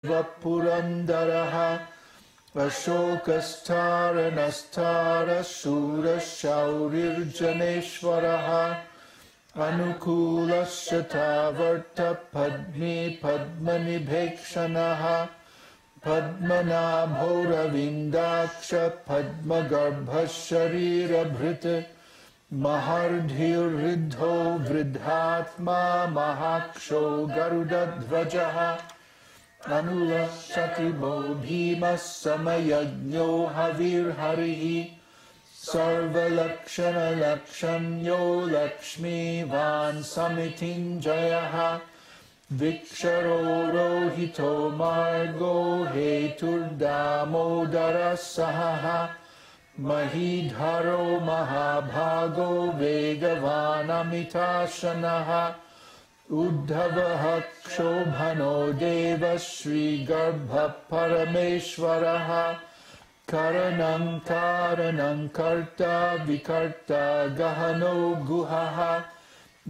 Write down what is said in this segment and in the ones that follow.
Vapurandarah Ashokastharanasthara Shurashaurirjaneshwaraha Anukulasatavarta Padmi Padmanibhekshanaha Padmanabhoravindaksha Padmagarbhasharirabhrita Mahardhirridho Vridhatma Mahaksho Garudadvajaha Anulasatibo Bhimas Samayagno Havirharihi Sarvalakshana Lakshanyo Lakshmi Van Samitinjayaha Viksharo Rohito Margo Heturdamodara Sahaha Mahidharo Mahabhago Vegavanamitasanaha Uddhavaha Kshobhano Deva Shri Garbha Parameshwaraha Karanam Karanam Karta Vikarta Gahano Guhaha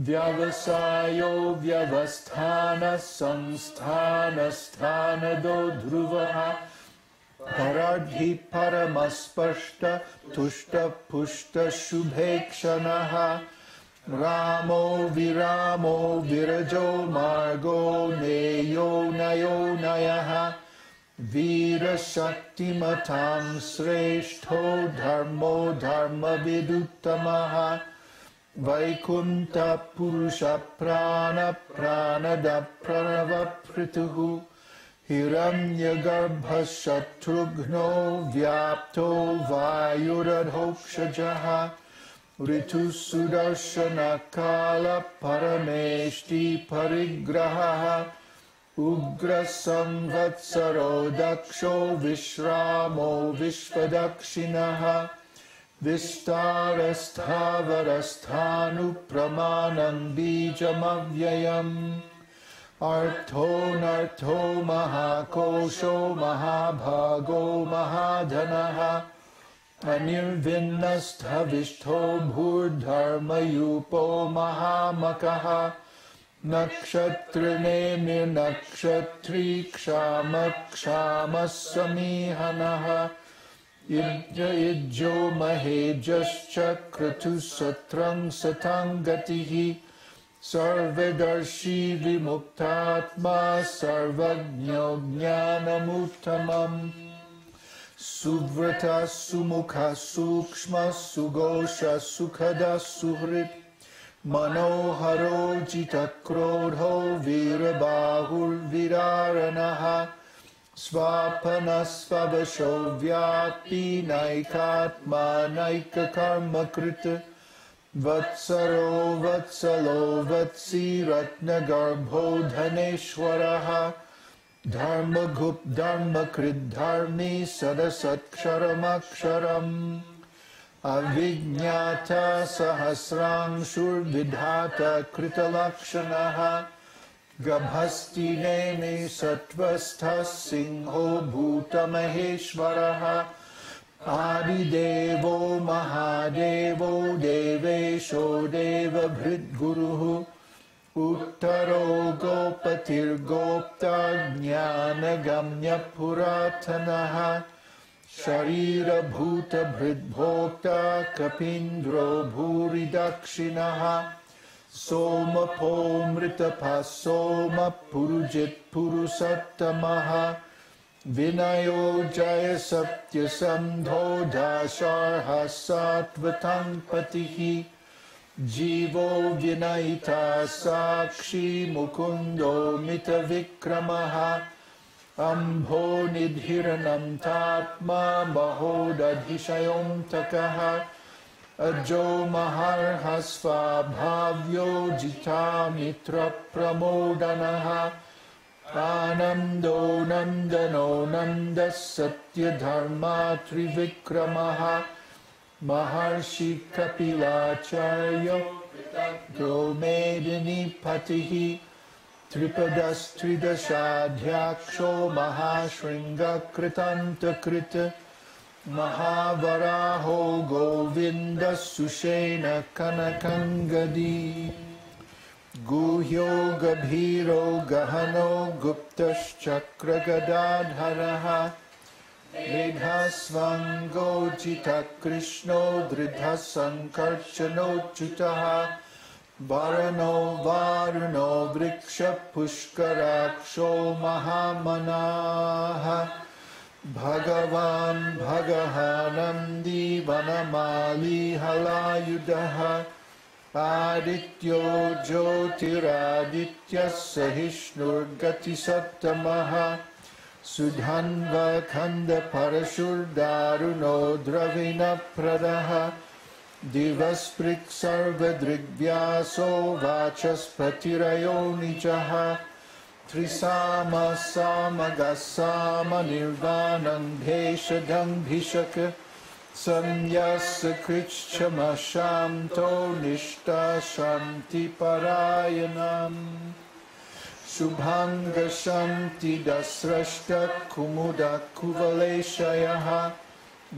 Vyavasayo Vyavasthana Samsthana Sthanado Dhruvaha Paradhi Paramaspashta Tushta Pushta Shubhekshanaha Ramo Viramo Virajo Margo Neyo Nayo Nayaha Vira Shakti Matam Sreshto Dharmo Dharma Viduttamaha Vaikunta Purusha Prana Pranada Pranava Prituhu Hiranya Garbha Shatrughno Vyapto Vayuradhokshajaha Ritu Sudarshana Kala Parameshti Parigraha Ugra Samvatsaro Daksho Vishramo Vishvadakshinaha Vistarasthavarasthanu Pramanam Bijamavyayam Artho Nartho Mahakosho Mahabhago Mahadhanaha Anirvinnasthavishto Bhurdharmayupo Mahamakaha Nakshatrine Nakshatri Kshamakshamasamihanaha Idjo Mahejascha Kratu Satrang Satangatihi Sarvedarshi Vimuktatma Sarvagno Jnanamuttamam Suvrata Sumukha Sukshma Sugosha Sukhada Suhrit Manoharo Jitakrodho Virabahur Viraranaha Svapana Svabasho Vyapi Naikatma Naikakarma Krita Vatsaro Vatsalo Vatsi Ratnagarbho Dhaneshwaraha Dharmagup Dharmakrit Dharmi Sadasatksharamaksharam Avijñata Sahasrangshur Vidhata Kritalakshanaha Gabhasti Nemi Satvastha Singho Bhuta Maheshwaraha Adidevo Mahadevo Devesho Deva Bhritguruhu Uttaro Gopatir Gopta Jnana Gamya Puratanaha Sharira Bhuta Bhritbhokta Kapindro Bhuri Dakshinaha Soma Pomrita Pasoma Purujit Purusattamaha Vinayo Jaya Satya Samdho Dasharha Sattvatang Patihi Jivo Vinaita Sakshi Mukundo Mita Vikramaha Ambho Nidhiranam Tatma Mahodadhishayom Takaha Ajo Maharhasva Bhavyo Jita Mitra Pramodanaha Anando Nandano Nanda Satya Dharma Trivikramaha Maharshi Kapilacharya Dromedini Patihi Tripadas Tridashadhyaksho Mahashringa Kritanta Krita Mahavaraho Govinda Sushena Kanakangadi गुह्यो गभीरो गहनो गुप्तश्चक्रगदाधरः मेधास्वाङ्गोचितकृष्णो दृढः सङ्कर्षणोच्युतः वरुणो वारुणो वृक्षपुष्कराक्षो महामनाः भगवान् भगवानन्दी वनमाली हलायुधः आदित्यो ज्योतिरादित्यः सहिष्णुर्गतिसप्तमः सुधन्वखण्डपरशुर्दारुणो द्रविणप्रदः दिवस्पृक् सर्वदृग्व्यासो वाचस्पतिरयोनिजः त्रिसामसामगसामनिर्वाणं भेषजं संयस्य कृच्छमशान्तो निष्ठा शान्तिपरायणम् शुभाङ्गशान्तिदस्रष्टकुमुदकुवलेशयः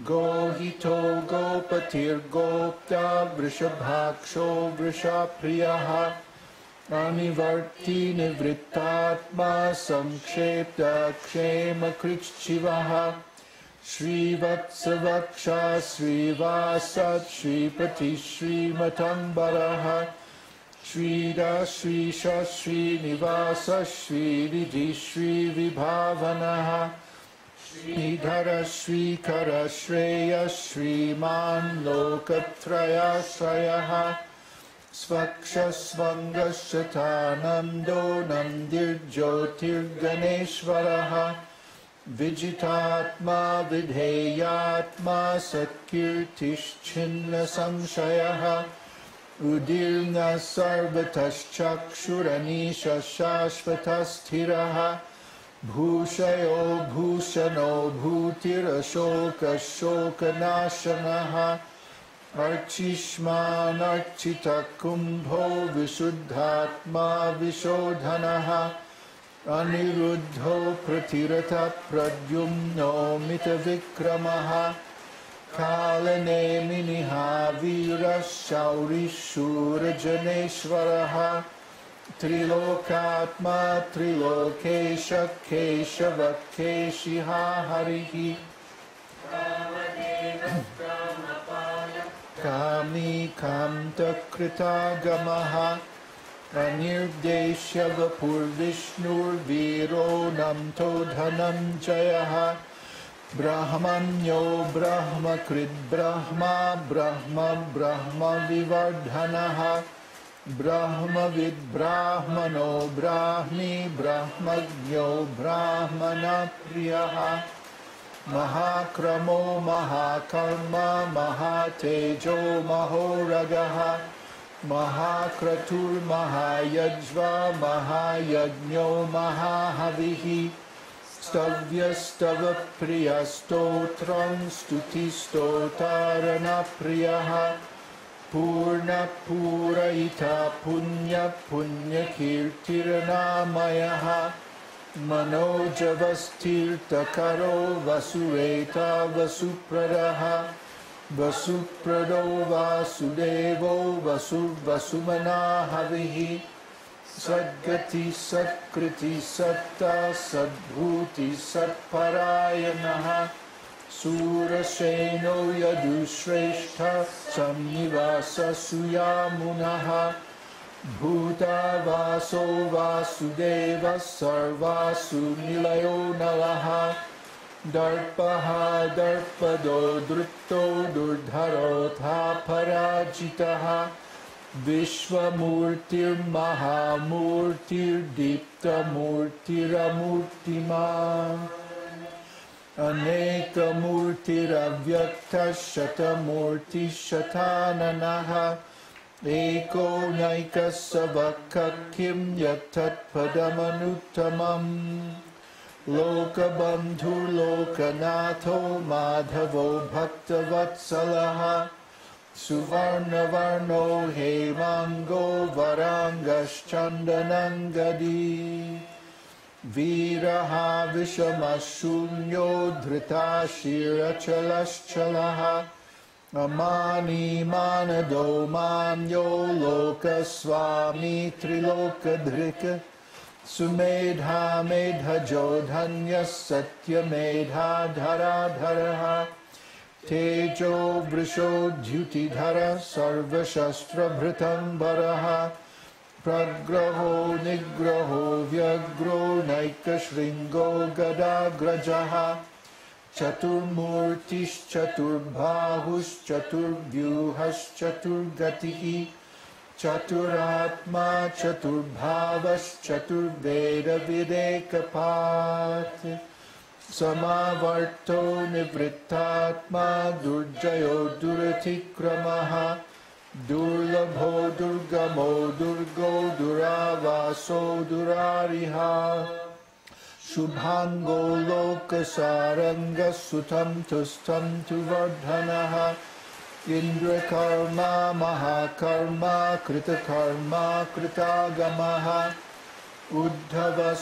गोहितो गोपतिर्गोप्ता वृषभाक्षो वृषाप्रियः अनिवर्ति निवृत्तात्मा संक्षेप्तक्षेमकृच्छिवः श्रीवत्सवक्षा श्रीवासत् श्रीपति श्रीमठम्बरः श्रीदा श्रीश श्रीनिवास श्रीनिधि श्रीविभावनः श्रीधर श्रीकर श्रेय श्रीमान् लोकत्रयाश्रयः स्वक्षस्वङ्गशतानन्दो नन्दिर्ज्योतिर्गणेश्वरः विजितात्मा विधेयात्मा सत्कीर्तिश्छिन्नसंशयः उदीर्ण सर्वतश्चक्षुरनीश शाश्वतस्थिरः भूषयो भूषणो भूतिरशोकशोकनाशनः अर्चिष्मानर्चितकुम्भो विशुद्धात्मा विशोधनः अनिरुद्धो प्रतिरथः प्रद्युम्नो मितविक्रमः कालनेमिनिः वीरः शौरिशूरजनेश्वरः त्रिलोकात्मा त्रिलोकेश केशवकेशिः हरिः कामी कान्तकृतागमः अनिर्देश्य वपुर्विष्णुर्वीरो नमतो धनञ्जयः ब्रह्मण्यो ब्रह्मकृद्ब्रह्मा ब्रह्म ब्रह्मविवर्धनः ब्रह्मविद्ब्राह्मणो ब्राह्मी ब्रह्मज्ञो ब्राह्मणप्रियः महाक्रमो महाकर्म महातेजो महोरगः महाक्रतुर्महायज्वा महायज्ञो महाहविः स्तव्यस्तवप्रियस्तोत्रं स्तुतिस्तोतारणप्रियः पूर्णपूरयिता पुण्यपुण्यकीर्तिर्नामयः मनोजवस्तीर्थकरो वसुरेता वसुप्रदः वसुप्रदो वासुदेवो वसुवसुमना हविः सद्गति सत्कृति सत्ता सद्भूति सत्परायणः सूरसेनो यदुश्रेष्ठः संनिवाससुयामुनः भूतावासो वासुदेवः सर्वासु निलयो नवः दर्पः दर्पदो दृप्तो दुर्धरोऽथा पराजितः विश्वमूर्तिर्महामूर्तिर्दीप्तमूर्तिरमूर्तिमान् अनेकमूर्तिरव्यक्तः शतमूर्तिशताननः एको नैकः सबक्खः किं यत्तत्पदमनुत्तमम् लोकबन्धुर्लोकनाथो माधवो भक्तवत्सलः सुवर्णवर्णो हेमाङ्गो वराङ्गश्चन्दनङ्गदी वीरः विषमशून्यो धृताशीरचलश्चलः Amani manado manyo lokaswami trilokadhrika Sumedha medha jodhanya satya medha dhara dharaha Tejo vrisho dhyutidhara sarva shastra bhritam baraha Pragraho nigraho vyagro naika shringo gadagrajaha Chaturmurtish chaturbahus chaturvyuhas chaturgatihi Chaturatma chaturbhavas chaturveda videkapat Samavarto nivrittatma durjayo duratikramaha Durlabho durgamo durgo duravaso durariha Shubhango lokasaranga sutam tustam tuvardhanaha Indra karma mahakarma krita karma kritagamaha Uddhava